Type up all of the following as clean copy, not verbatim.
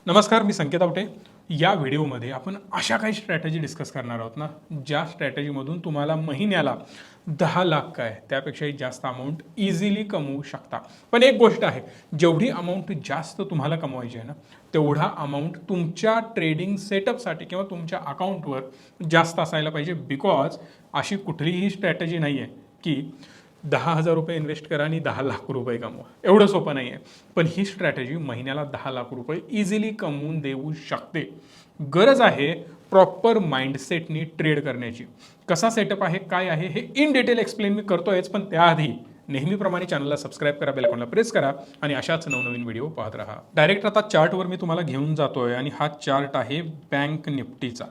नमस्कार, मी संकेत आवटे. या व्हिडिओमध्ये आपण अशा काही स्ट्रॅटेजी डिस्कस करणार आहोत ना, ज्या स्ट्रॅटेजीमधून तुम्हाला महिन्याला 10 लाख काय त्यापेक्षाही जास्त अमाऊंट इझिली कमवू शकता. पण एक गोष्ट आहे, जेवढी अमाऊंट जास्त तुम्हाला कमवायची आहे ना, तेवढा अमाऊंट तुमच्या ट्रेडिंग सेटअपसाठी किंवा तुमच्या अकाउंटवर जास्त असायला पाहिजे. बिकॉज अशी कुठलीही स्ट्रॅटेजी नाही आहे की 10,000 रुपये इन्व्हेस्ट करा आणि 10 लाख रुपये कमवा. एवढं सोपं नाही आहे. पण ही स्ट्रॅटेजी महिन्याला 10 लाख रुपये इझिली कमवून देऊ शकते. गरज आहे प्रॉपर माइंडसेटनी ट्रेड करण्याची. कसा सेटअप आहे, काय आहे, हे इन डिटेल एक्सप्लेन मी करतोयच. पण त्याआधी नेहमीप्रमाणे चॅनलला सबस्क्राईब करा, बेल आयकॉनला प्रेस करा आणि अशाच नवनवीन व्हिडिओ पाहत राहा. डायरेक्ट आता चार्टवर मी तुम्हाला घेऊन जातोय आणि हा चार्ट आहे बँक निफ्टीचा.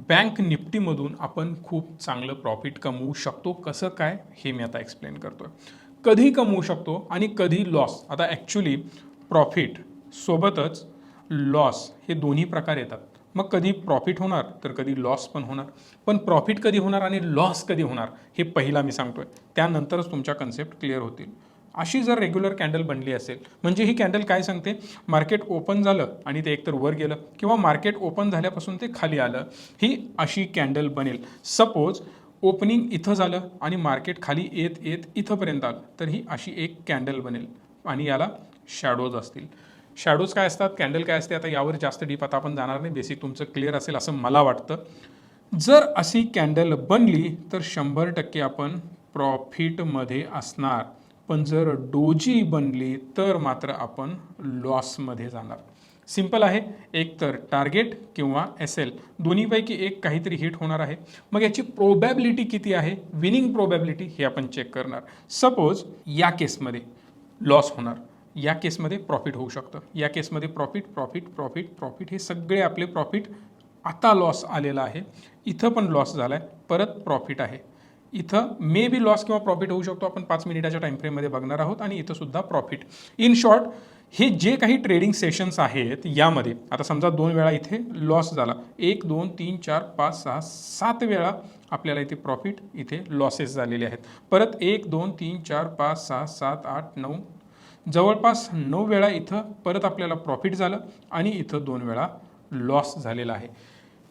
बँक निफ्टीमधून आपण खूप चांगलं प्रॉफिट कमवू शकतो. कसं काय हे मी आता एक्सप्लेन करतो आहे. कधी कमवू शकतो आणि कधी लॉस. आता ॲक्च्युली प्रॉफिट सोबतच लॉस हे दोन्ही प्रकार येतात. मग कधी प्रॉफिट होणार तर कधी लॉस पण होणार. पण प्रॉफिट कधी होणार आणि लॉस कधी होणार हे पहिला मी सांगतोय. त्यानंतरच तुमच्या कन्सेप्ट क्लिअर होतील. अशी जर रेग्युलर कॅन्डल बनली असेल, म्हणजे ही कॅन्डल काय सांगते, मार्केट ओपन झालं आणि ते एकतर वर गेलं किंवा मार्केट ओपन झाल्यापासून ते खाली आलं, ही अशी कॅन्डल बनेल. सपोज ओपनिंग इथं झालं आणि मार्केट खाली येत येत इथंपर्यंत आलं, तर ही अशी एक कॅन्डल बनेल आणि याला शॅडोज असतील. शॅडोज काय असतात, कॅन्डल काय असते, आता यावर जास्त डीप आता आपण जाणार नाही. बेसिक तुमचं क्लिअर असेल असं मला वाटतं. जर अशी कॅन्डल बनली तर 100% आपण प्रॉफिटमध्ये असणार. पण जर डोजी बनली तर मात्र आपण लॉसमध्ये जाणार. सिंपल आहे. एक तर टार्गेट किंवा SL दोन्हीपैकी एक काहीतरी हिट होणार आहे. मग याची प्रोबॅबिलिटी किती आहे, विनिंग प्रोबॅबिलिटी, हे आपण चेक करणार. सपोज या केसमध्ये लॉस होणार, या केसमध्ये प्रॉफिट होऊ शकतं. या केसमध्ये प्रॉफिट प्रॉफिट प्रॉफिट प्रॉफिट हे सगळे आपले प्रॉफिट. आता लॉस आलेला आहे, इथं पण लॉस झाला आहे, परत प्रॉफिट आहे. इथं मे बी लॉस किंवा प्रॉफिट होऊ शकतो. आपण 5 मिनिटाच्या टाइम फ्रेममध्ये बघणार आहोत आणि इथं सुद्धा प्रॉफिट. इन शॉर्ट, हे जे काही ट्रेडिंग सेशन्स आहेत यामध्ये आता समजा 2 वेळा इथे लॉस झाला, 1 2 3 4 5 6 7 वेळा आपल्याला इथे प्रॉफिट, इथे लॉसेस झालेले आहेत. परत 1 2 3 4 5 6 7 8 9 जवळपास 9 वेळा इथं परत आपल्याला प्रॉफिट झालं आणि इथं 2 वेळा लॉस झालेला आहे.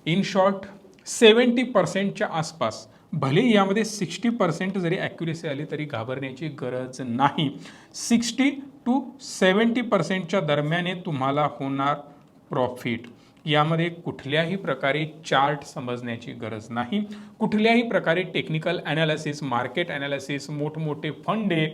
इन शॉर्ट 70%च्या आसपास. भले यामध्ये 60% जरी ॲक्युरेसी आली तरी घाबरण्याची गरज नाही. 60 to 70%च्या दरम्याने तुम्हाला होणार प्रॉफिट. यामध्ये कुठल्याही प्रकारे चार्ट समजण्याची गरज नाही. कुठल्याही प्रकारे टेक्निकल ॲनालिसिस, मार्केट ॲनालिसिस, मोठमोठे फंडे,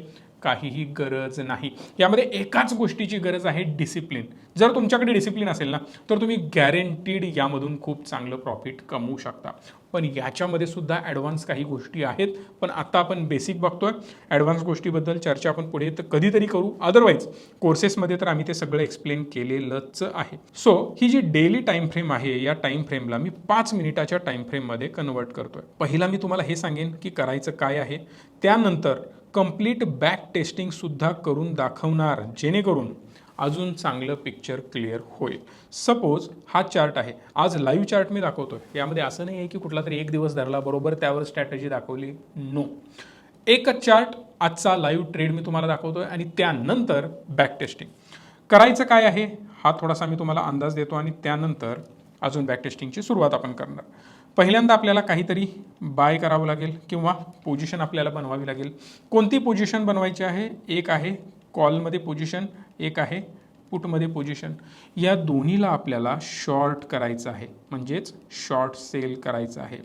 काहीही गरज नाही. यामध्ये एकाच गोष्टीची गरज आहे, डिसिप्लिन. जर तुमच्याकडे डिसिप्लिन असेल ना, तर तुम्ही गॅरंटीड यामधून खूप चांगलं प्रॉफिट कमवू शकता. पण याच्यामध्ये सुद्धा ॲडव्हान्स काही गोष्टी आहेत. पण आता आपण बेसिक बघतोय. ॲडव्हान्स गोष्टीबद्दल चर्चा आपण पुढे तर कधीतरी करू. अदरवाईज कोर्सेसमध्ये तर आम्ही ते सगळं एक्सप्लेन केलेलंच आहे. सो ही जी डेली टाईम फ्रेम आहे, या टाईम फ्रेमला मी 5 मिनिटाच्या टाईम फ्रेममध्ये कन्वर्ट करतोय. पहिला मी तुम्हाला हे सांगेन की करायचं काय आहे. त्यानंतर कंप्लीट बॅक टेस्टिंग सुद्धा करून दाखवणार, जेणेकरून अजून चांगलं पिक्चर क्लिअर होईल. सपोज हा चार्ट आहे, आज लाईव्ह चार्ट मी दाखवतोय. यामध्ये असं नाही आहे की कुठला तरी एक दिवस धरला बरोबर त्यावर स्ट्रॅटेजी दाखवली. नो, एकच चार्ट, आजचा लाईव्ह ट्रेड मी तुम्हाला दाखवतोय आणि त्यानंतर बॅक टेस्टिंग. करायचं काय आहे हा थोडासा मी तुम्हाला अंदाज देतो आणि त्यानंतर अजून बॅक टेस्टिंगची सुरुवात आपण करणार. पहिल्यांदा आपल्याला काहीतरी बाय करावं लागेल किंवा पोझिशन आपल्याला बनवावी लागेल. कोणती पोझिशन बनवायची आहे, एक आहे कॉलमध्ये पोझिशन, एक आहे पुटमध्ये पोझिशन. या दोन्हीला आपल्याला शॉर्ट करायचं आहे, म्हणजेच शॉर्ट सेल करायचं आहे.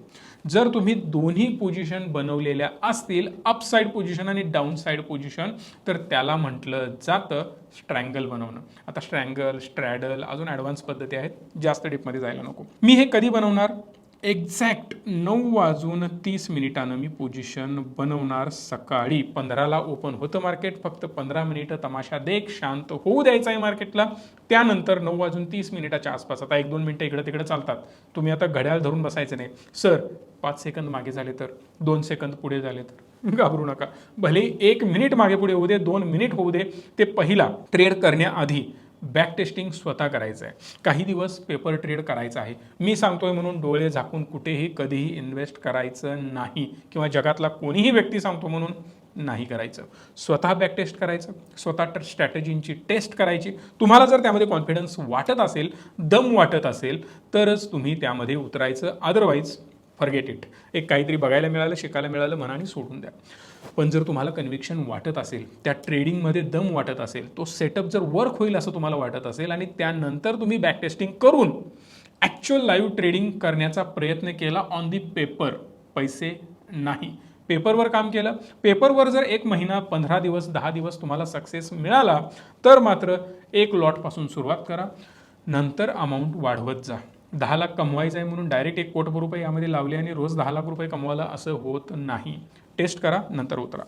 जर तुम्ही दोन्ही पोझिशन बनवलेल्या असतील, अपसाईड पोझिशन आणि डाऊन साईड पोझिशन, तर त्याला म्हटलं जातं स्ट्रँगल बनवणं. आता स्ट्रँगल, स्ट्रॅडल, अजून ॲडव्हान्स पद्धती आहेत, जास्त डीपमध्ये जायला नको. मी हे कधी बनवणार, एक्झॅक्ट 9:30 मी पोझिशन बनवणार. सकाळी 15ला ओपन होतं मार्केट. फक्त 15 मिनिटं तमाशा देख, शांत होऊ द्यायचं आहे मार्केटला. त्यानंतर 9:30 आसपास, आता 1-2 मिनिटं इकडं तिकडं चालतात, तुम्ही आता घड्याळ धरून बसायचं नाही. सर 5 सेकंद मागे झाले तर, 2 सेकंद पुढे झाले तर, घाबरू नका. भले 1 मिनिट मागे पुढे होऊ दे, 2 मिनिट होऊ दे, ते पहिला ट्रेड करण्याआधी बॅक टेस्टिंग स्वतः करायचं आहे. काही दिवस पेपर ट्रेड करायचं आहे. मी सांगतोय म्हणून डोळे झाकून कुठेही कधीही इन्व्हेस्ट करायचं नाही, किंवा जगातला कोणीही व्यक्ती सांगतो म्हणून नाही करायचं. स्वतः बॅक टेस्ट करायचं, स्वतः स्ट्रॅटेजींची टेस्ट करायची. तुम्हाला जर त्यामध्ये कॉन्फिडन्स वाटत असेल, दम वाटत असेल, तरच तुम्ही त्यामध्ये उतरायचं. Otherwise forget it. एक काहीतरी बघायला मिळालं, शिकायला मिळालं मनाने सोडून द्या. पण जर तुम्हाला कन्व्हिक्शन वाटत असेल, त्या ट्रेडिंगमध्ये दम वाटत असेल, तो सेटअप जर वर्क होईल असं तुम्हाला वाटत असेल आणि त्यानंतर तुम्ही बॅक टेस्टिंग करून ॲक्च्युअल लाईव्ह ट्रेडिंग करण्याचा प्रयत्न केला ऑन दी पेपर, पैसे नाही, पेपरवर काम केलं, पेपरवर जर 1 महिना 15 दिवस 10 दिवस तुम्हाला सक्सेस मिळाला, तर मात्र एक लॉटपासून सुरुवात करा, नंतर अमाऊंट वाढवत जा. 10 लाख कमवायचं आहे म्हणून डायरेक्ट 1 कोटी रुपये यामध्ये लावले आणि रोज 10 लाख रुपये कमवायला असं होत नाही. टेस्ट करा, नंतर उतरा.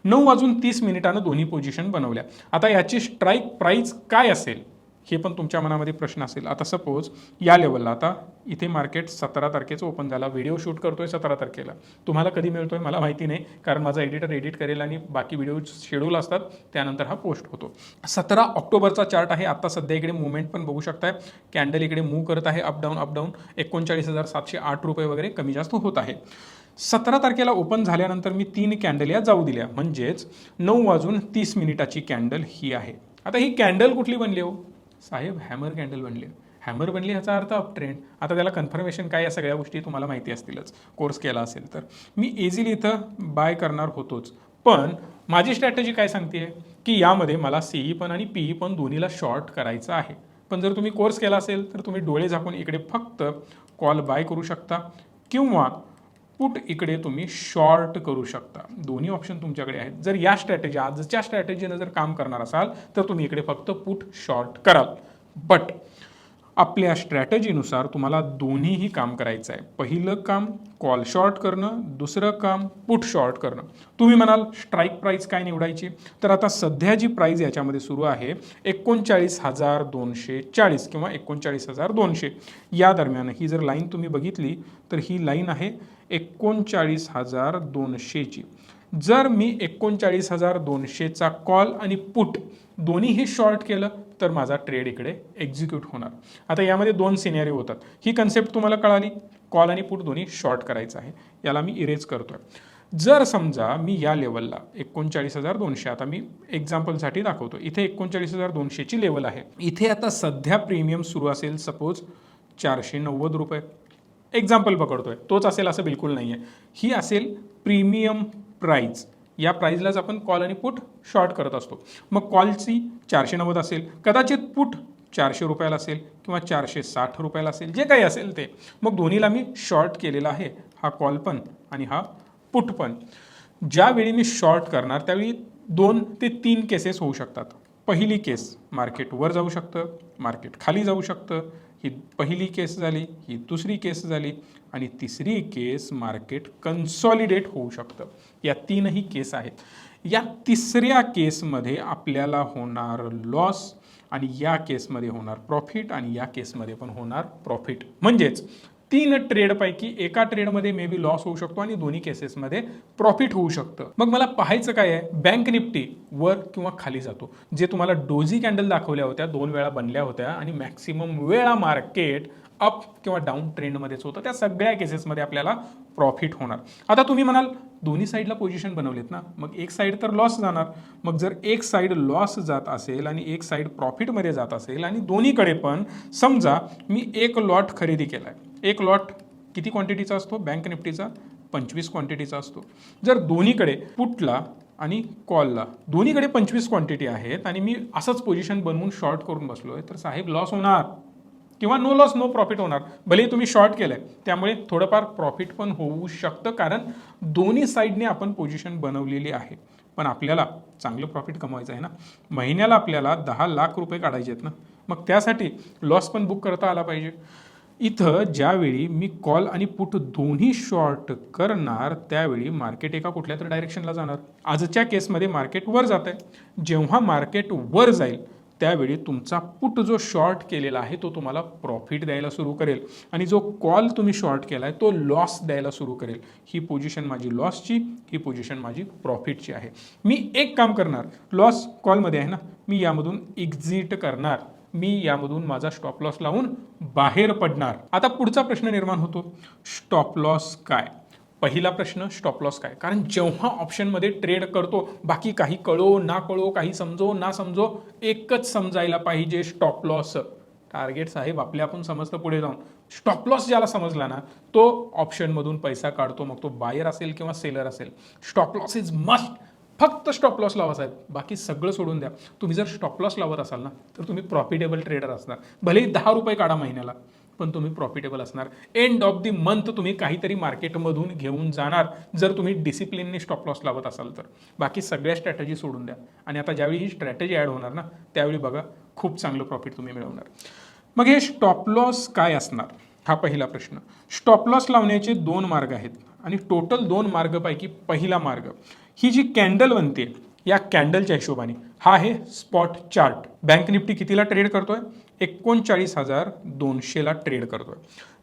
9:30 दोन्ही पोझिशन बनवल्या. आता याची स्ट्राईक प्राईस काय असेल हे पण तुमच्या मनामध्ये प्रश्न असेल. आता सपोज या लेवलला, आता इथे मार्केट 17 तारखेचं ओपन झाला, व्हिडिओ शूट करतोय 17 तारखेला. तुम्हाला कधी मिळतोय मला माहिती नाही, कारण माझा एडिटर एडिट करेल आणि बाकी व्हिडिओ शेड्यूल असतात, त्यानंतर हा पोस्ट होतो. 17 ऑक्टोबरचा चार्ट आहे. आता सध्या इकडे मुवमेंट पण बघू शकताय, कॅन्डल इकडे मूव्ह करत आहे, अप डाऊन 39,708 रुपये वगैरे कमी जास्त होत आहे. 17 तारखेला ओपन झाल्यानंतर मी 3 कॅन्डल या जाऊ दिल्या, म्हणजेच 9:30 कॅन्डल ही आहे. आता ही कॅन्डल कुठली बनली हो साहेब? हॅमर कॅन्डल बनली. हॅमर बनली ह्याचा अर्थ अप ट्रेंड. आता त्याला कन्फर्मेशन काय, या सगळ्या गोष्टी तुम्हाला माहिती असतीलच, कोर्स केला असेल तर. मी इझिली इथं बाय करणार होतोच, पण माझी स्ट्रॅटेजी काय सांगते की यामध्ये मला सीई पण आणि पीई पण दोन्हीला शॉर्ट करायचं आहे. पण जर तुम्ही कोर्स केला असेल तर तुम्ही डोळे झाकून इकडे फक्त कॉल बाय करू शकता किंवा पुट इकडे तुम्ही शॉर्ट करू शकता. दोन्ही ऑप्शन तुमच्याकडे आहेत. जर या स्ट्रॅटेजी आजच्या स्ट्रॅटेजीनं जर काम करणार असाल तर तुम्ही इकडे फक्त पुट शॉर्ट कराल. बट आपल्या स्ट्रॅटेजीनुसार तुम्हाला दोन्हीही काम करायचं आहे. पहिलं काम कॉल शॉर्ट करणं, दुसरं काम पुट शॉर्ट करणं. तुम्ही म्हणाल स्ट्राईक प्राईस काय निवडायची, तर आता सध्या जी प्राईस याच्यामध्ये सुरू आहे 39,240 किंवा 39,200 या दरम्यान ही जर लाईन तुम्ही बघितली तर ही लाईन आहे 39,200ची. जर मी 39,200चा कॉल आणि पुट दोन्हीही शॉर्ट केलं तर माझा ट्रेड इकडे एक्झिक्यूट होणार. आता यामध्ये 2 सिनेरिओ होतात. ही कन्सेप्ट तुम्हाला कळाली, कॉल आणि पुट दोन्ही शॉर्ट करायचं आहे. याला मी इरेज करतोय. जर समजा मी या लेवलला 39,200, आता मी एक्झाम्पलसाठी दाखवतो, इथे 39,200ची लेवल आहे. इथे आता सध्या प्रीमियम सुरू असेल सपोज 490 रुपये, एक्झाम्पल पकडतोय, तोच असेल असं बिलकुल नाही आहे. ही असेल प्रीमियम प्राईज. या प्राईजलाच आपण कॉल आणि पुट शॉर्ट करत असतो. मग कॉलची 490 असेल, कदाचित पुट 400 रुपयाला असेल किंवा 460 रुपयाला असेल, जे काही असेल ते. मग दोन्हीला मी शॉर्ट केलेला आहे, हा कॉल पण आणि हा पुट पण. ज्यावेळी मी शॉर्ट करणार त्यावेळी 2 ते 3 केसेस होऊ शकतात. पहिली केस मार्केट वर जाऊ शकतं, मार्केट खाली जाऊ शकतं. ही पहिली केस झाली, ही दुसरी केस झाली आणि तिसरी केस मार्केट कन्सॉलिडेट होऊ शकतं. या 3ही केस आहेत. या तिसऱ्या केसमध्ये आपल्याला होणार लॉस आणि या केसमध्ये होणार प्रॉफिट आणि या केसमध्ये पण होणार प्रॉफिट. म्हणजेच 3 ट्रेडपैकी एका ट्रेडमध्ये मे बी लॉस होऊ शकतो आणि दोन्ही केसेसमध्ये प्रॉफिट होऊ शकतं. मग मला पाहायचं काय आहे, बँक निफ्टी वर किंवा खाली जातो. जे तुम्हाला डोजी कॅन्डल दाखवल्या होत्या, 2 वेळा बनल्या होत्या आणि मॅक्सिमम वेळा मार्केट अप किंवा डाऊन ट्रेंडमध्येच होतं. त्या सगळ्या केसेसमध्ये आपल्याला प्रॉफिट होणार. आता तुम्ही म्हणाल दोन्ही साईडला पोझिशन बनवलेत ना, मग एक साईड तर लॉस जाणार. मग जर एक साईड लॉस जात असेल आणि एक साईड प्रॉफिटमध्ये जात असेल आणि दोन्हीकडे पण समजा मी एक लॉट खरेदी केला आहे, एक लॉट किती क्वांटिटीचा असतो बँक निफ्टीचा, 25 क्वांटिटीचा असतो. जर दोन्हीकडे पुटला आणि कॉलला दोन्हीकडे 25 क्वांटिटी आहेत आणि मी असंच पोझिशन बनवून शॉर्ट करून बसलोय, तर साहेब लॉस होणार किंवा नो लॉस नो प्रॉफिट होणार. भले तुम्ही शॉर्ट केलंय त्यामुळे थोडंफार प्रॉफिट पण होऊ शकतं, कारण दोन्ही साईडने आपण पोझिशन बनवलेली आहे. पण आपल्याला चांगलं प्रॉफिट कमवायचं आहे ना. महिन्याला आपल्याला 10 लाख रुपये काढायचे आहेत ना, मग त्यासाठी लॉस पण बुक करता आला पाहिजे. इथं ज्यावेळी मी कॉल आणि पुट दोन्ही शॉर्ट करणार त्यावेळी मार्केट एका कुठल्या तरी डायरेक्शनला जाणार. आजच्या केसमध्ये मार्केट वर जात आहे. जेव्हा मार्केट वर जाईल त्यावेळी तुमचा पुट जो शॉर्ट केलेला आहे तो तुम्हाला प्रॉफिट द्यायला सुरू करेल आणि जो कॉल तुम्ही शॉर्ट केला आहे तो लॉस द्यायला सुरू करेल. ही पोझिशन माझी लॉसची, ही पोझिशन माझी प्रॉफिटची आहे. मी एक काम करणार, लॉस कॉलमध्ये आहे ना, मी यामधून एक्झिट करणार. मी यामधून माझा स्टॉप लॉस लावून बाहेर पडणार. आता पुढचा प्रश्न निर्माण होतो, स्टॉप लॉस काय? पहिला प्रश्न स्टॉप लॉस काय, कारण जेव्हा ऑप्शनमध्ये ट्रेड करतो बाकी काही कळो ना कळो, काही समजो ना समजो, एकच समजायला पाहिजे स्टॉप लॉस. टार्गेट साहेब आपल्या आपण समजतं पुढे जाऊन. स्टॉप लॉस ज्याला समजला ना तो ऑप्शनमधून पैसा काढतो, मग तो बायर असेल किंवा सेलर असेल. Stop loss is must. फक्त स्टॉप लॉस लावा साहेब, बाकी सगळं सोडून द्या. तुम्ही जर स्टॉप लॉस लावत असाल ना तर तुम्ही प्रॉफिटेबल ट्रेडर असणार. भलेही 10 रुपये काढा महिन्याला, पण तुम्ही प्रॉफिटेबल असणार. एंड ऑफ द मंथ तुम्ही काहीतरी मार्केटमधून घेऊन जाणार जर तुम्ही डिसिप्लिनने स्टॉप लॉस लावत असाल तर. बाकी सगळ्या स्ट्रॅटेजी सोडून द्या. आणि आता ज्यावेळी ही स्ट्रॅटेजी ॲड होणार ना त्यावेळी बघा खूप चांगलं प्रॉफिट तुम्ही मिळवणार. मग हे स्टॉप लॉस काय असणार, हा पहिला प्रश्न. स्टॉप लॉस लावण्याचे 2 मार्ग आहेत आणि टोटल 2 मार्गपैकी पहिला मार्ग, ही जी कॅन्डल बनते या कॅन्डलच्या हिशोबाने, हा आहे स्पॉट चार्ट. बँक निफ्टी कितीला ट्रेड करतोय, 39,200ला ट्रेड करतोय.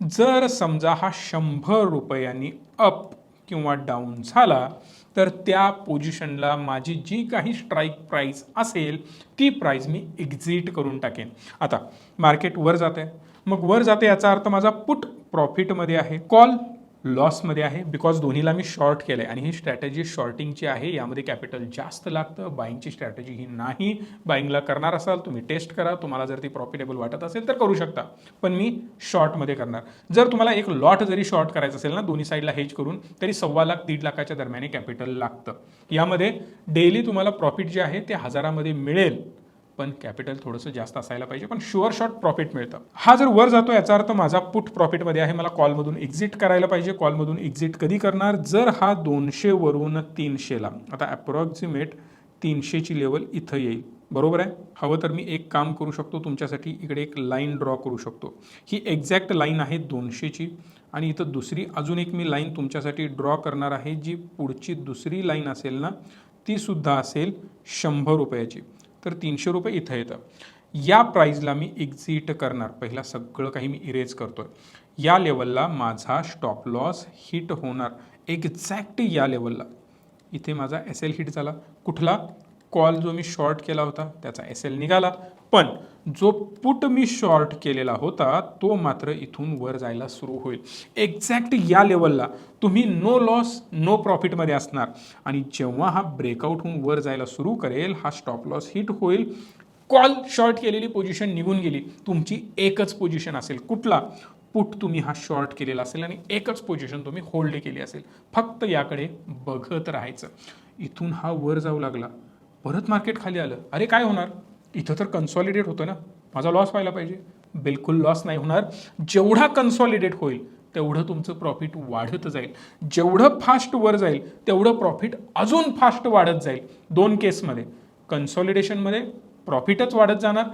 जर समजा हा 100 रुपयांनी अप किंवा डाऊन झाला तर त्या पोझिशनला माझी जी काही स्ट्राईक प्राईस असेल ती प्राईस मी एक्झिट करून टाकेन. आता मार्केट वर जाते, मग वर जाते याचा अर्थ माझा पुट प्रॉफिटमध्ये आहे, कॉल लॉसमध्ये आहे, बिकॉज दोन्हीला मी शॉर्ट केलं आहे. आणि ही स्ट्रॅटेजी शॉर्टिंगची आहे, यामध्ये कॅपिटल जास्त लागतं. बाईंगची स्ट्रॅटेजी ही नाही. बाईंगला करणार असाल तुम्ही टेस्ट करा, तुम्हाला जर ती प्रॉफिटेबल वाटत असेल तर करू शकता, पण मी शॉर्टमध्ये करणार. जर तुम्हाला एक लॉट जरी शॉर्ट करायचं असेल ना दोन्ही साईडला हेज करून, तरी 1.25 लाख 1.5 लाखाच्या दरम्यान कॅपिटल लागतं. यामध्ये डेली तुम्हाला प्रॉफिट जे आहे ते हजारामध्ये मिळेल, पण कॅपिटल थोडंसं जास्त असायला पाहिजे, पण शुअर शॉर्ट प्रॉफिट मिळतं. हा जर वर जातो याचा अर्थ माझा पुट प्रॉफिटमध्ये आहे, मला कॉलमधून एक्झिट करायला पाहिजे. कॉलमधून एक्झिट कधी करणार, जर हा 200 वरून 300ला, आता अप्रॉक्सिमेट 300ची लेवल इथं येईल, बरोबर आहे. हवं तर मी एक काम करू शकतो तुमच्यासाठी, इकडे एक लाईन ड्रॉ करू शकतो. ही एक्झॅक्ट लाईन आहे 200ची आणि इथं दुसरी अजून एक मी लाईन तुमच्यासाठी ड्रॉ करणार आहे, जी पुढची दुसरी लाईन असेल ना ती सुद्धा असेल 100 रुपयाची. तर 300 रुपये इथं येतं. या प्राईजला मी एक्झिट करणार. पहिला सगळं काही मी इरेज करतोय. या लेवलला माझा स्टॉप लॉस हिट होणार, एक्झॅक्ट या लेवलला. इथे माझा SL हिट झाला. कुठला, कॉल जो मी शॉर्ट केला होता त्याचा SL निघाला, पण जो पुट मी शॉर्ट केलेला होता तो मात्र इथून वर जायला सुरू होईल. एक्झॅक्ट या लेवलला तुम्ही नो लॉस नो प्रॉफिटमध्ये असणार. आणि जेव्हा हा ब्रेकआउट होऊन वर जायला सुरू करेल, हा स्टॉप लॉस हिट होईल, कॉल शॉर्ट केलेली पोझिशन निघून गेली, तुमची एकच पोझिशन असेल. कुठला, पुट तुम्ही हा शॉर्ट केलेला असेल आणि एकच पोझिशन तुम्ही होल्ड केली असेल. फक्त याकडे बघत राहायचं. इथून हा वर जाऊ लागला, परत मार्केट खाली आलं, अरे काय होणार, इथं तर कन्सॉलिडेट होतं ना, माझा लॉस व्हायला पाहिजे. बिलकुल लॉस नाही होणार. जेवढा कन्सॉलिडेट होईल तेवढं तुमचं प्रॉफिट वाढत जाईल. जेवढं फास्ट वर जाईल तेवढं प्रॉफिट अजून फास्ट वाढत जाईल. 2 केसमध्ये, कन्सॉलिडेशनमध्ये प्रॉफिटच वाढत जाणार,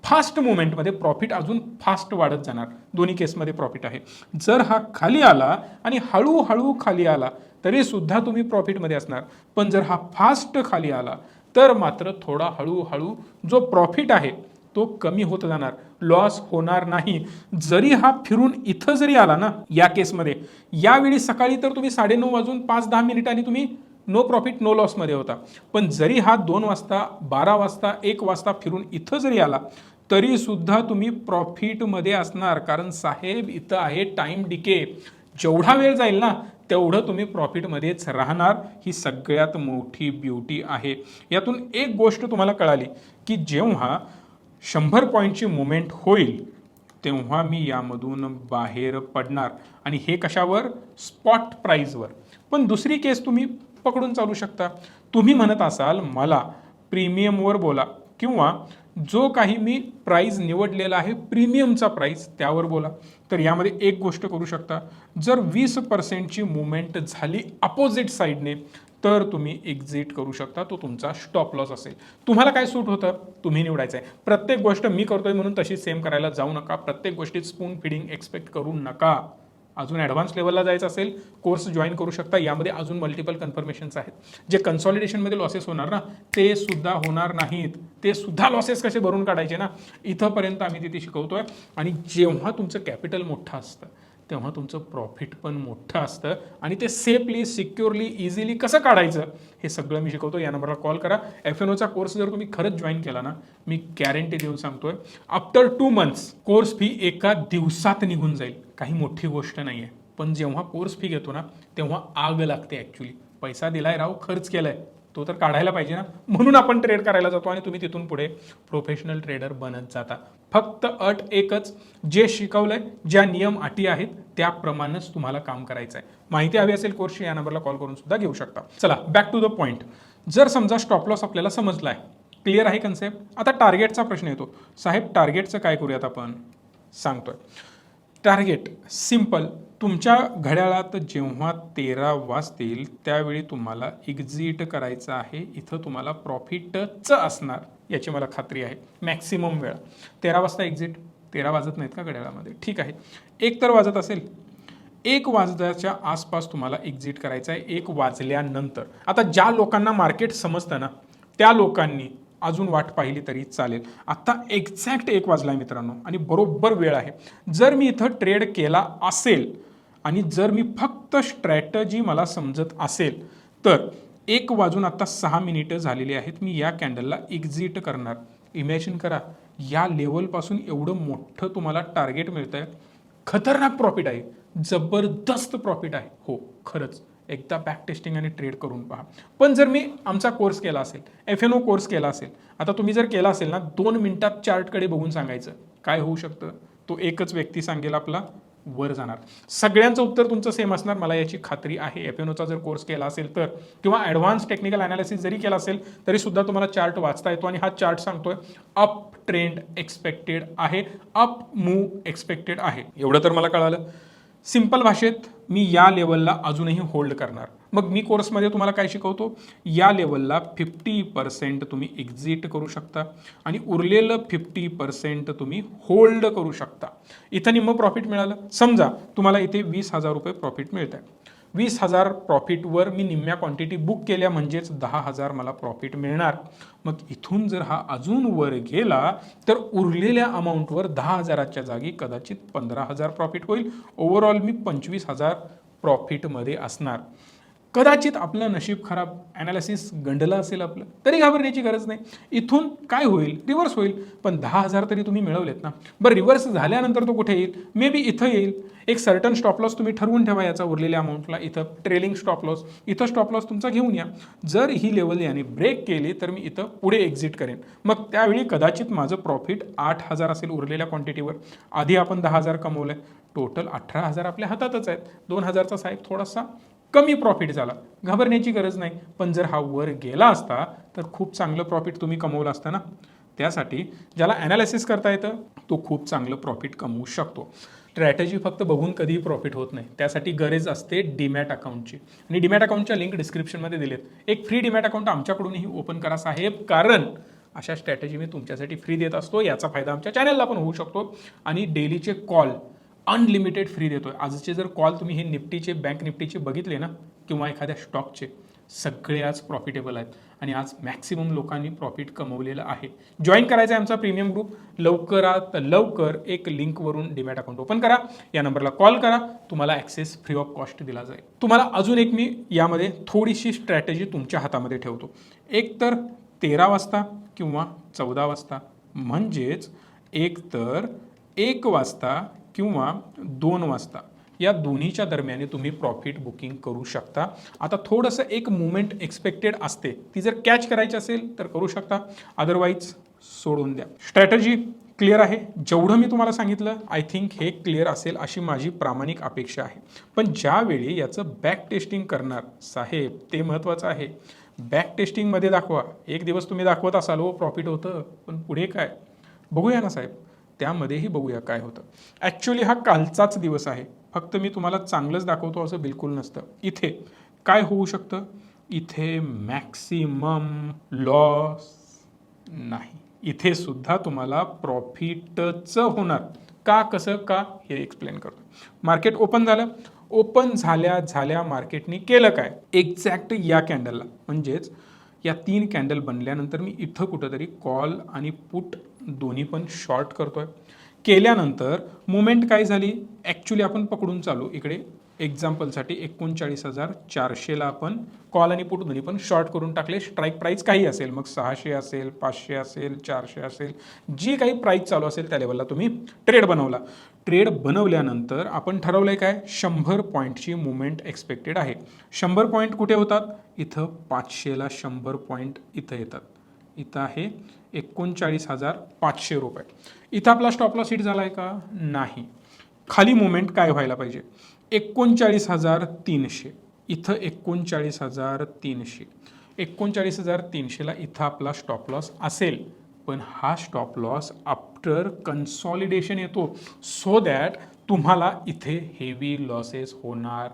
फास्ट मुवमेंटमध्ये प्रॉफिट अजून फास्ट वाढत जाणार. दोन्ही केसमध्ये प्रॉफिट आहे. जर हा खाली आला आणि हळूहळू खाली आला तरी सुद्धा तुम्ही प्रॉफिटमध्ये असणार, पण जर हा फास्ट खाली आला तर मात्र थोडा हळूहळू जो प्रॉफिट आहे तो कमी होत जाणार, लॉस होणार नाही. जरी हा फिरून इथं जरी आला ना, या केसमध्ये यावेळी सकाळी तर तुम्ही 9:30 वाजून 5-10 मिनिटांनी तुम्ही नो प्रॉफिट नो लॉसमध्ये होता, पण जरी हा 2 वाजता 12 वाजता 1 वाजता फिरून इथं जरी आला तरी सुद्धा तुम्ही प्रॉफिटमध्ये असणार. कारण साहेब इथं आहे टाइम डिके. जेवढा वेळ जाईल ना तेवढं तुम्ही प्रॉफिटमध्येच राहणार. ही सगळ्यात मोठी ब्युटी आहे. यातून एक गोष्ट तुम्हाला कळाली की जेव्हा 100 पॉईंटची मुवमेंट होईल तेव्हा मी यामधून बाहेर पडणार, आणि हे कशावर, स्पॉट प्राईजवर. पण दुसरी केस तुम्ही पकडून चालू शकता. तुम्ही म्हणत असाल मला प्रीमियमवर बोला, किंवा जो काही मी प्राईज निवडलेला आहे प्रीमियमचा प्राईस त्यावर बोला. तर यामध्ये एक गोष्ट करू शकता, जर 20%ची मुवमेंट झाली अपोजिट साईडने तर तुम्ही एक्झिट करू शकता. तो तुमचा स्टॉप लॉस असेल. तुम्हाला काय सूट होतं तुम्ही निवडायचं आहे. प्रत्येक गोष्ट मी करतोय म्हणून तशी सेम करायला जाऊ नका. प्रत्येक गोष्टीत स्पून फिडिंग एक्सपेक्ट करू नका. अजून ॲडव्हान्स लेवलला जायचं असेल कोर्स जॉईन करू शकता. यामध्ये अजून मल्टिपल कन्फर्मेशन्स आहेत. जे कन्सॉलिडेशनमध्ये लॉसेस होणार ना ते सुद्धा होणार नाहीत. ते सुद्धा लॉसेस कसे भरून काढायचे ना, इथंपर्यंत आम्ही तिथे शिकवतोय. आणि जेव्हा तुमचं कॅपिटल मोठं असतं तेव्हा तुमचं प्रॉफिट पण मोठं असतं, आणि ते सेफली सिक्युअरली इझिली कसं काढायचं हे सगळं मी शिकवतो. या नंबरला कॉल करा. FNOचा कोर्स जर तुम्ही खरंच जॉईन केला ना, मी गॅरंटी देऊन सांगतोय, आफ्टर 2 मंथ्स कोर्स फी एका दिवसात निघून जाईल. काही मोठी गोष्ट नाही आहे. पण जेव्हा कोर्स फी घेतो ना तेव्हा आग लागते. ॲक्च्युली पैसा दिलाय राव, खर्च केलाय, तो तर काढायला पाहिजे ना. म्हणून आपण ट्रेड करायला जातो आणि तुम्ही तिथून पुढे प्रोफेशनल ट्रेडर बनत जाता. फक्त अट एकच, जे शिकवलंय, ज्या नियम अटी आहेत त्याप्रमाणेच तुम्हाला काम करायचं आहे. माहिती हवी असेल कोर्सची, या नंबरला कॉल करून सुद्धा घेऊ शकता. चला बॅक टू द पॉईंट. जर समजा स्टॉप लॉस आपल्याला समजला आहे, क्लिअर आहे कन्सेप्ट, आता टार्गेटचा प्रश्न येतो. साहेब टार्गेटचं काय करूयात आपण, सांगतोय. टार्गेट सिंपल, तुमच्या घड्याळात जेव्हा 13 वाजतील त्यावेळी तुम्हाला एक्झिट करायचं आहे. इथं तुम्हाला प्रॉफिटच असणार याची मला खात्री आहे. मॅक्सिमम वेळ 13 वाजता एक्झिट. 13 वाजत नाहीत का घड्याळामध्ये, ठीक आहे. 1 तर वाजत असेल, 1 वाजल्याच्या आसपास तुम्हाला एक्झिट करायचं आहे. 1 वाजल्यानंतर आता ज्या लोकांना मार्केट समजतं ना त्या लोकांनी अजून वाट पाहिली तरी चालेल. आता एक्झॅक्ट 1 वाजला आहे मित्रांनो आणि बरोबर वेळ आहे. जर मी इथं ट्रेड केला असेल आणि जर मी फक्त स्ट्रॅटजी मला समजत असेल तर 1 वाजून आता 6 मिनिटं झालेली आहेत. मी या कॅन्डलला एक्झिट करणार. इमॅजिन करा, या लेवलपासून एवढं मोठं तुम्हाला टार्गेट मिळतंय. खतरनाक प्रॉफिट आहे, जबरदस्त प्रॉफिट आहे. हो खरंच, एकदा बॅक टेस्टिंग आणि ट्रेड करून पहा. पण जर मी आमचा कोर्स केला असेल, FNO कोर्स केला असेल, आता तुम्ही जर केला असेल ना 2 मिनिटात चार्टकडे बघून सांगायचं काय होऊ शकतं, तो एकच व्यक्ती सांगेल आपला वर जाणार. सगळ्यांचं उत्तर तुमचं सेम असणार, मला याची खात्री आहे. FNOचा जर कोर्स केला असेल तर, किंवा ॲडव्हान्स टेक्निकल अनालिसिस जरी केला असेल तरी सुद्धा तुम्हाला चार्ट वाचता येतो. आणि हा चार्ट सांगतोय अप ट्रेंड एक्सपेक्टेड आहे, अप मूव्ह एक्सपेक्टेड आहे. एवढं तर मला कळालं. सिंपल भाषेत मी या लेवलला अजूनही होल्ड करणार. मग मी कोर्समध्ये तुम्हाला काय शिकवतो, या लेवलला 50% तुम्ही एक्झिट करू शकता आणि उरलेलं 50% तुम्ही होल्ड करू शकता. इथं निम्मं प्रॉफिट मिळालं. समजा तुम्हाला इथे 20,000 रुपये प्रॉफिट मिळत आहे. 20,000 प्रॉफिटवर मी निम्म्या क्वांटिटी बुक केल्या म्हणजेच 10,000 मला प्रॉफिट मिळणार. मग इथून जर हा अजून वर गेला तर उरलेल्या अमाऊंटवर 10,000च्या जागी कदाचित 15,000 प्रॉफिट होईल. ओव्हरऑल मी 25,000 प्रॉफिटमध्ये असणार. कदाचित आपलं नशीब खराब, ॲनालिसिस गंडलं असेल आपलं, तरी घाबरण्याची गरज नाही. इथून काय होईल, रिव्हर्स होईल. पण 10,000 तरी तुम्ही मिळवलेत ना. बरं रिव्हर्स झाल्यानंतर तो कुठे येईल, मे बी इथं येईल. एक सर्टन स्टॉप लॉस तुम्ही ठरवून ठेवा याचा उरलेल्या अमाऊंटला. इथं ट्रेलिंग स्टॉप लॉस, इथं स्टॉप लॉस तुमचा घेऊन या. जर ही लेवल याने ब्रेक केली तर मी इथं पुढे एक्झिट करेन. मग त्यावेळी कदाचित माझं प्रॉफिट 8,000 असेल उरलेल्या क्वांटिटीवर. आधी आपण 10,000 कमवलंय, टोटल 18,000 आपल्या हातातच आहेत. 2,000चा साहेब थोडासा कमी प्रॉफिट झाला, घाबरण्याची गरज नाही. पण जर हा वर गेला असता तर खूप चांगलं प्रॉफिट तुम्ही कमवलं असतं ना. त्यासाठी ज्याला ॲनालिसिस करता येतं तो खूप चांगलं प्रॉफिट कमवू शकतो. स्ट्रॅटेजी फक्त बघून कधीही प्रॉफिट होत नाही, त्यासाठी गरज असते डीमॅट अकाउंटची. आणि डीमॅट अकाउंटच्या लिंक डिस्क्रिप्शनमध्ये दिलेत. एक फ्री डीमॅट अकाउंट आमच्याकडूनही ओपन करा साहेब, कारण अशा स्ट्रॅटेजी मी तुमच्यासाठी फ्री देत असतो. याचा फायदा आमच्या चॅनलला पण होऊ शकतो. आणि डेलीचे कॉल अनलिमिटेड फ्री देतोय. आजचे जर कॉल तुम्ही हे निफ्टीचे, बँक निफ्टीचे बघितले ना, किंवा एखाद्या स्टॉकचे, सगळे आज प्रॉफिटेबल आहेत आणि आज मॅक्सिमम लोकांनी प्रॉफिट कमवलेलं आहे. जॉईन करायचं आहे आमचा प्रीमियम ग्रुप. लवकरात लवकर एक लिंकवरून डीमॅट अकाउंट ओपन करा, या नंबरला कॉल करा, तुम्हाला ॲक्सेस फ्री ऑफ कॉस्ट दिला जाईल. तुम्हाला अजून एक मी यामध्ये थोडीशी स्ट्रॅटेजी तुमच्या हातामध्ये ठेवतो. एक तर 13 वाजता किंवा 14 वाजता, म्हणजेच एक तर 1 वाजता किंवा 2 वाजता, या दोन्हीच्या दरम्याने तुम्ही प्रॉफिट बुकिंग करू शकता. आता थोडंसं एक मुवमेंट एक्सपेक्टेड असते, ती जर कॅच करायची असेल तर करू शकता, अदरवाईज सोडून द्या. स्ट्रॅटेजी क्लिअर आहे. जेवढं मी तुम्हाला सांगितलं आय थिंक हे क्लिअर असेल अशी माझी प्रामाणिक अपेक्षा आहे. पण ज्यावेळी याचं बॅक टेस्टिंग करणार साहेब, ते महत्त्वाचं आहे. बॅक टेस्टिंगमध्ये दाखवा. एक दिवस तुम्ही दाखवत असाल हो प्रॉफिट होतं, पण पुढे काय बघूया ना साहेब, त्यामध्येही बघूया काय होतं. ॲक्च्युली हा कालचाच दिवस आहे, फक्त मी तुम्हाला चांगलंच दाखवतो असं बिलकुल नसतं. इथे काय होऊ शकतं, इथे मॅक्सिमम लॉस नाही, इथे सुद्धा तुम्हाला प्रॉफिटच होणार. का, कसं, का, हे एक्सप्लेन करतो. मार्केट ओपन झालं, ओपन झाल्या मार्केटने केलं काय, एक्झॅक्ट या कॅन्डलला, म्हणजेच या 3 कॅन्डल बनल्यानंतर मी इथं कुठंतरी कॉल आणि पुट दोन्ही पण शॉर्ट करतोय. केल्यानंतर मुवमेंट काय झाली, ॲक्च्युली आपण पकडून चालू, इकडे एक्झाम्पलसाठी 39,400ला आपण कॉल आणि पुट दोन्ही पण शॉर्ट करून टाकले. स्ट्राईक प्राईस काही असेल, मग 600 असेल, 500 असेल, 400 असेल, जी काही प्राईस चालू असेल त्या लेवलला तुम्ही ट्रेड बनवला. ट्रेड बनवल्यानंतर आपण ठरवलंय काय, 100 पॉईंटची मुवमेंट एक्सपेक्टेड आहे. 100 पॉईंट कुठे होतात, इथं 500ला 100 पॉईंट इथं येतात. इथं आहे 39,500 रुपये. इथं आपला स्टॉप लॉस हिट झाला आहे का, नाही. खाली मुवमेंट काय व्हायला पाहिजे, 39,300. इथं 39,300, 39,300ला इथं आपला स्टॉप लॉस असेल. पण हा स्टॉप लॉस आफ्टर कन्सॉलिडेशन येतो, सो दॅट तुम्हाला इथे हेवी लॉसेस होणार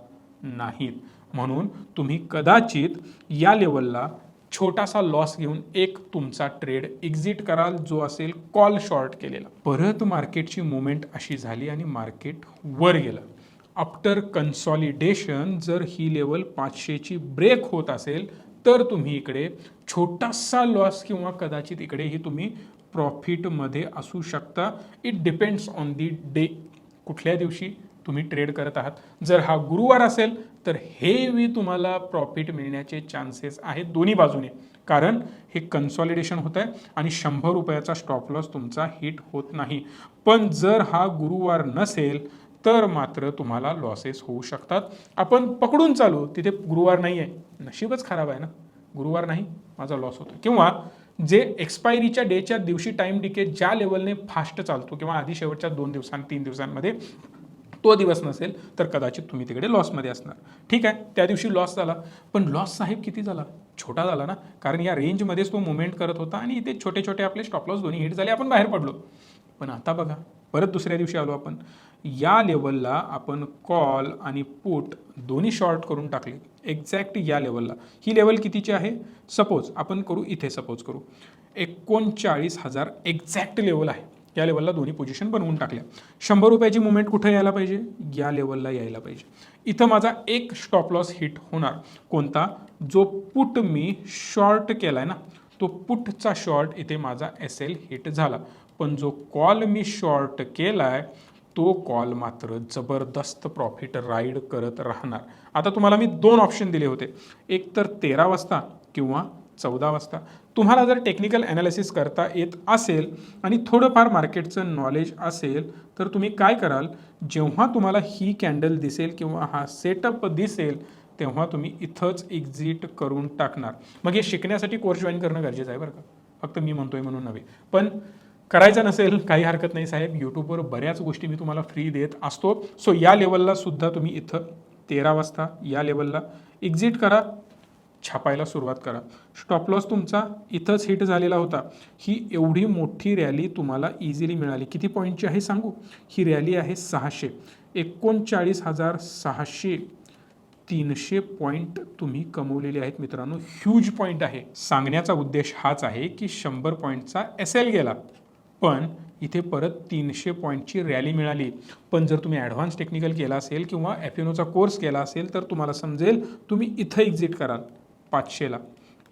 नाहीत. म्हणून तुम्ही कदाचित या लेवलला छोटासा लॉस घेऊन एक तुमचा ट्रेड एक्झिट कराल, जो असेल कॉल शॉर्ट केलेला. परत मार्केटची मुवमेंट अशी झाली आणि मार्केट वर गेलं. आफ्टर कन्सॉलिडेशन जर ही लेवल 500ची ब्रेक होत असेल तर तुम्ही इकडे छोटासा लॉस किंवा कदाचित इकडेही तुम्ही प्रॉफिटमध्ये असू शकता. It depends on the day, कुठल्या दिवशी तुम्ही ट्रेड करत आहात. जर हा गुरुवार असेल तर हेवी तुम्हाला प्रॉफिट मिळण्याचे चान्सेस आहेत दोन्ही बाजूने, कारण हे कन्सॉलिडेशन होत आहे आणि 100 रुपयाचा स्टॉप लॉस तुमचा हिट होत नाही. पण जर हा गुरुवार नसेल तर मात्र तुम्हाला लॉसेस होऊ शकतात. आपण पकडून चालू, तिथे गुरुवार नाही आहे, नशीबच खराब आहे ना, गुरुवार नाही, माझा लॉस होतो. किंवा जे एक्सपायरीच्या डेच्या दिवशी टाइम डिके ज्या लेवलने फास्ट चालतो किंवा आधी शेवटच्या 2-3 दिवसांमध्ये तो दिवस नसेल तर कदाचित तुम्ही तिकडे लॉसमध्ये असणार. ठीक आहे, त्या दिवशी लॉस झाला, पण लॉस साहेब किती झाला, छोटा झाला ना, कारण या रेंजमध्येच तो मुवमेंट करत होता आणि इथे छोटे छोटे आपले स्टॉप लॉस दोन्ही हिट झाले, आपण बाहेर पडलो. पण आता बघा, परत दुसऱ्या दिवशी आलो आपण, या लेवलला आपण कॉल आणि पुट दोन्ही शॉर्ट करून टाकले एक्झॅक्ट या लेवलला. ही लेवल कितीची आहे, सपोज आपण करू इथे, सपोज करू 39,000 एक्झॅक्ट लेवल आहे. या लेवलला दोन्ही पोझिशन बनवून टाकल्या. 100 रुपयाची मुवमेंट कुठे यायला पाहिजे, या लेवलला यायला पाहिजे. इथं माझा एक स्टॉप लॉस हिट होणार, कोणता, जो पुट मी शॉर्ट केलाय ना, तो पुटचा शॉर्ट इथे माझा SL हिट झाला. पण जो कॉल मी शॉर्ट केलाय तो कॉल मात्र जबरदस्त प्रॉफिट राईड करत राहणार. आता तुम्हाला मी 2 ऑप्शन दिले होते, एक तर 13 वाजता किंवा 14 वाजता. तुम्हाला जर टेक्निकल ॲनालिसिस करता येत असेल आणि थोडंफार मार्केटचं नॉलेज असेल तर तुम्ही काय कराल, जेव्हा तुम्हाला ही कॅन्डल दिसेल किंवा हा सेटअप दिसेल तेव्हा तुम्ही इथंच एक्झिट करून टाकणार. मग हे शिकण्यासाठी कोर्स जॉईन करणं गरजेचं आहे बरं का, फक्त मी म्हणतोय म्हणून नव्हे. पण करायचं नसेल काही हरकत नाही साहेब, यूट्यूबवर बऱ्याच गोष्टी मी तुम्हाला फ्री देत असतो. सो या लेवलला सुद्धा तुम्ही इथं 13 वाजता या लेवलला एक्झिट करा, छापायला सुरुवात करा. स्टॉप लॉस तुमचा इथंच हिट झालेला होता. ही एवढी मोठी रॅली तुम्हाला इझिली मिळाली. किती पॉईंटची आहे सांगू, ही रॅली आहे 600, 39,600, 300 पॉईंट तुम्ही कमवलेले आहेत मित्रांनो. ह्यूज पॉईंट आहे. सांगण्याचा उद्देश हाच आहे की 100 पॉईंटचा SL गेला, पण इथे परत 300 पॉईंटची रॅली मिळाली. पण जर तुम्ही ॲडव्हान्स टेक्निकल केला असेल किंवा FNOचा कोर्स केला असेल तर तुम्हाला समजेल, तुम्ही इथं एक्झिट कराल 500ला,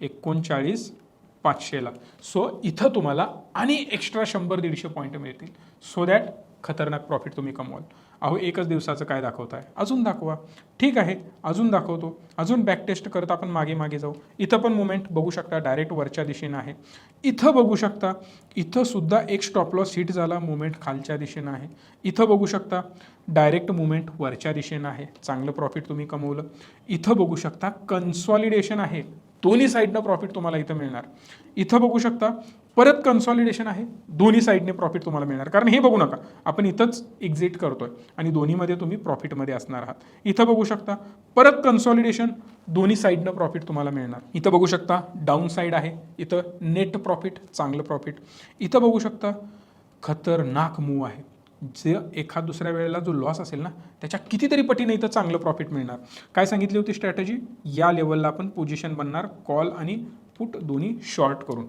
39,500ला. सो इथं तुम्हाला आणि एक्स्ट्रा 100-150 पॉईंट मिळतील, सो दॅट खतरनाक प्रॉफिट तुम्ही कमवाल. अहो एकच दिवसाचं काय दाखवताय, अजून दाखवा. ठीक आहे, अजून दाखवतो, अजून बॅक टेस्ट करत आपण मागे मागे जाऊ. इथं पण मुवमेंट बघू शकता, डायरेक्ट वरच्या दिशेनं आहे. इथं बघू शकता, इथं सुद्धा एक स्टॉप लॉस हिट झाला, मुवमेंट खालच्या दिशेनं आहे. इथं बघू शकता डायरेक्ट मुवमेंट वरच्या दिशेनं आहे, चांगलं प्रॉफिट तुम्ही कमवलं. इथं बघू शकता कन्सॉलिडेशन आहे, दोन्ही साईडनं प्रॉफिट तुम्हाला इथं मिळणार. इथं बघू शकता परत कन्सॉलिडेशन आहे, दोन्ही साईडने प्रॉफिट तुम्हाला मिळणार. कारण हे बघू नका, आपण इथंच एक्झिट करतोय आणि दोन्हीमध्ये तुम्ही प्रॉफिटमध्ये असणार आहात. इथं बघू शकता परत कन्सॉलिडेशन, दोन्ही साईडनं प्रॉफिट तुम्हाला मिळणार. इथं बघू शकता डाऊन साईड आहे, इथं नेट प्रॉफिट, चांगलं प्रॉफिट. इथं बघू शकता खतरनाक मूव आहे, जे एखाद दुसऱ्या वेळेला जो लॉस असेल ना त्याच्या कितीतरी पटीने इथं चांगलं प्रॉफिट मिळणार. काय सांगितली होती स्ट्रॅटेजी, या लेवलला आपण पोझिशन बनणार कॉल आणि पुट दोन्ही शॉर्ट करून.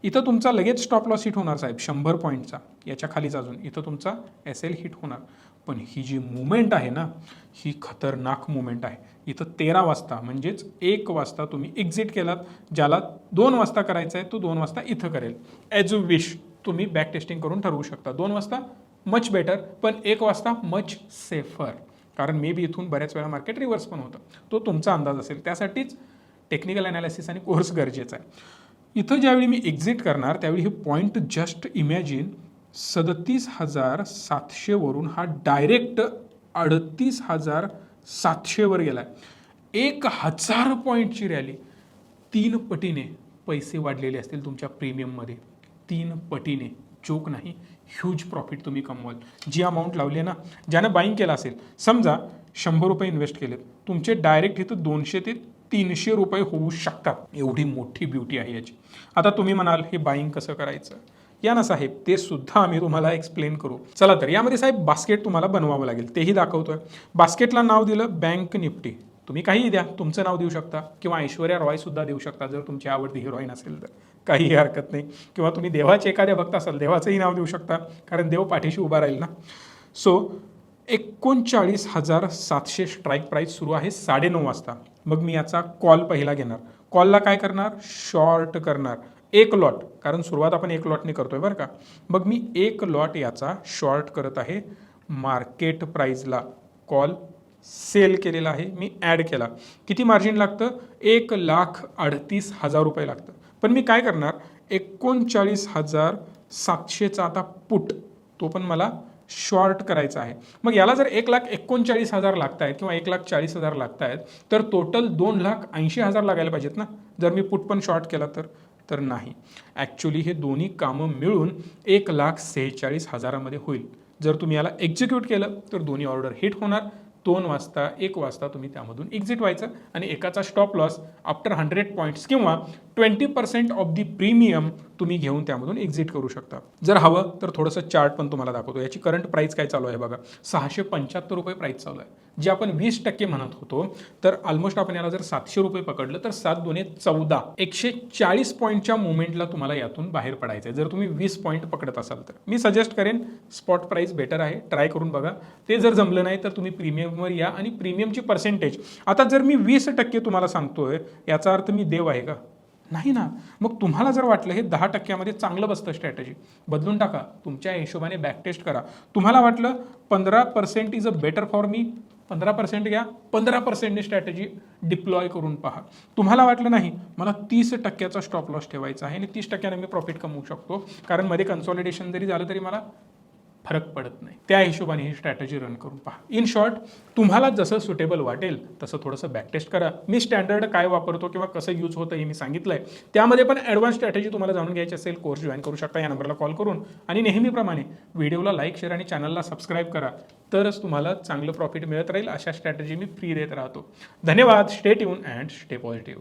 इथं तुमचा लगेच स्टॉप लॉस हिट होणार साहेब 100 पॉईंटचा, याच्या खालीच अजून इथं तुमचा SL हिट होणार. पण ही जी मुवमेंट आहे ना, ही खतरनाक मुवमेंट आहे. इथं 13 वाजता म्हणजेच 1 वाजता तुम्ही एक्झिट केलात, ज्याला 2 वाजता करायचं आहे तो 2 वाजता इथं करेल. ॲज यू विश, तुम्ही बॅक टेस्टिंग करून ठरवू शकता. 2 वाजता मच बेटर, पण 1 वाजता मच सेफर. कारण मे बी इथून बऱ्याच वेळा मार्केट रिव्हर्स पण होतं. तो तुमचा अंदाज असेल, त्यासाठीच टेक्निकल ॲनालिसिस आणि कोर्स गरजेचा आहे. इथं ज्यावेळी मी एक्झिट करणार त्यावेळी हे पॉईंट जस्ट इमॅजिन 37,700 वरून हा डायरेक्ट 38,700 वर गेलाय. 1,000 पॉईंटची रॅली. 3 पटीने पैसे वाढलेले असतील तुमच्या प्रीमियममध्ये. 3 पटीने, जोक नाही. ह्यूज प्रॉफिट तुम्ही कमवाल. जी अमाऊंट लावली आहे ना, ज्यानं बाईंग केलं असेल, समजा 100 रुपये इन्व्हेस्ट केलेत, तुमचे डायरेक्ट इथं 200 ते 300 रुपये होऊ शकतात. एवढी मोठी ब्युटी आहे याची. आता तुम्ही म्हणाल हे बाईंग कसं करायचं? या ना साहेब, ते सुद्धा आम्ही तुम्हाला एक्सप्लेन करू. चला तर यामध्ये साहेब बास्केट तुम्हाला बनवावं लागेल, तेही दाखवतोय. बास्केटला नाव दिलं बँक निफ्टी. तुम्ही काहीही द्या, तुमचं नाव देऊ शकता किंवा ऐश्वर्या रॉय सुद्धा देऊ शकता जर तुमची आवडती हिरोईन असेल तर, काहीही हरकत नाही. किंवा तुम्ही देवाचे एखाद्या भक्त असाल, देवाचंही नाव देऊ शकता, कारण देव पाठीशी उभा राहील ना. सो 39,700 स्ट्राईक प्राईस सुरू आहे 9:30 वाजता. मग मी याचा कॉल पहिला घेणार. कॉलला काय करणार? शॉर्ट करणार. 1 लॉट, कारण सुरुवात आपण 1 लॉटने करतोय बरं का. मग मी 1 लॉट याचा शॉर्ट करत आहे मार्केट प्राईजला. कॉल सेल केलेला आहे, मी ॲड केला. किती मार्जिन लागतं? 1,38,000 रुपये लागतं. पण मी काय करणार? 39,700चा आता पुट, तो पण मला शॉर्ट करायचा आहे. मग याला जर 1,39,000 लागत आहेत किंवा 1,40,000 लागत आहेत, तर टोटल 2,80,000 लागायला पाहिजेत ना, जर मी पुट पण शॉर्ट केला तर नाही. ॲक्च्युली हे दोन्ही कामं मिळून 1,46,000 मध्ये होईल. जर तुम्ही याला एक्झिक्यूट केलं तर दोन्ही ऑर्डर हिट होणार. 2 वाजता 1 वाजता तुम्ही त्यामधून एक्झिट व्हायचं आणि एकाचा स्टॉप लॉस आफ्टर 100 पॉईंट्स किंवा 20% ऑफ दी प्रीमियम तुम्ही घेऊन त्यामधून एक्झिट करू शकता. जर हवं तर थोडंसं चार्ट पण तुम्हाला दाखवतो. याची करंट प्राईस काय चालू आहे बघा, 675 रुपये प्राईस चालू आहे. जे आपण 20% म्हणत होतो, तर ऑलमोस्ट आपण याला जर 700 रुपये पकडलं तर 7 दुने 14, 140 पॉईंटच्या मुवमेंटला तुम्हाला यातून बाहेर पडायचं आहे. जर तुम्ही 20 पॉईंट पकडत असाल तर मी सजेस्ट करेन स्पॉट प्राईस बेटर आहे, ट्राय करून बघा. ते जर जमलं नाही तर तुम्ही प्रीमियमवर या आणि प्रीमियमची पर्सेंटेज. आता जर मी 20% तुम्हाला सांगतोय, याचा अर्थ मी देव आहे का? नाही ना. मग तुम्हाला जर वाटलं हे 10% चांगलं बसतं स्ट्रॅटेजी, बदलून टाका. तुमच्या हिशोबाने बॅकटेस्ट करा. तुम्हाला वाटलं 15% is a better for me, 15% घ्या. 15%ने स्ट्रॅटेजी डिप्लॉय करून पहा. तुम्हाला वाटलं नाही मला 30%चा स्टॉप लॉस ठेवायचा आहे आणि 30%ने मी प्रॉफिट कमवू शकतो, कारण मध्ये कन्सॉलिडेशन जरी झालं तरी मला फरक पडत नाही, त्या हिशोबाने ही स्ट्रॅटेजी रन करून पहा. इन शॉर्ट, तुम्हाला जसं सुटेबल वाटेल तसं थोडंसं बॅकटेस्ट करा. मी स्टँडर्ड काय वापरतो किंवा कसं यूज होतं हे मी सांगितलंय. त्यामध्ये पण ॲडव्हान्स स्ट्रॅटेजी तुम्हाला जाणून घ्यायची असेल, कोर्स जॉईन करू शकता या नंबरला कॉल करून. आणि नेहमीप्रमाणे व्हिडिओला लाईक, शेअर आणि चॅनलला सबस्क्राईब करा, तरच तुम्हाला चांगलं प्रॉफिट मिळत राहील. अशा स्ट्रॅटेजी मी फ्री देत राहतो. धन्यवाद. Stay tune and stay positive.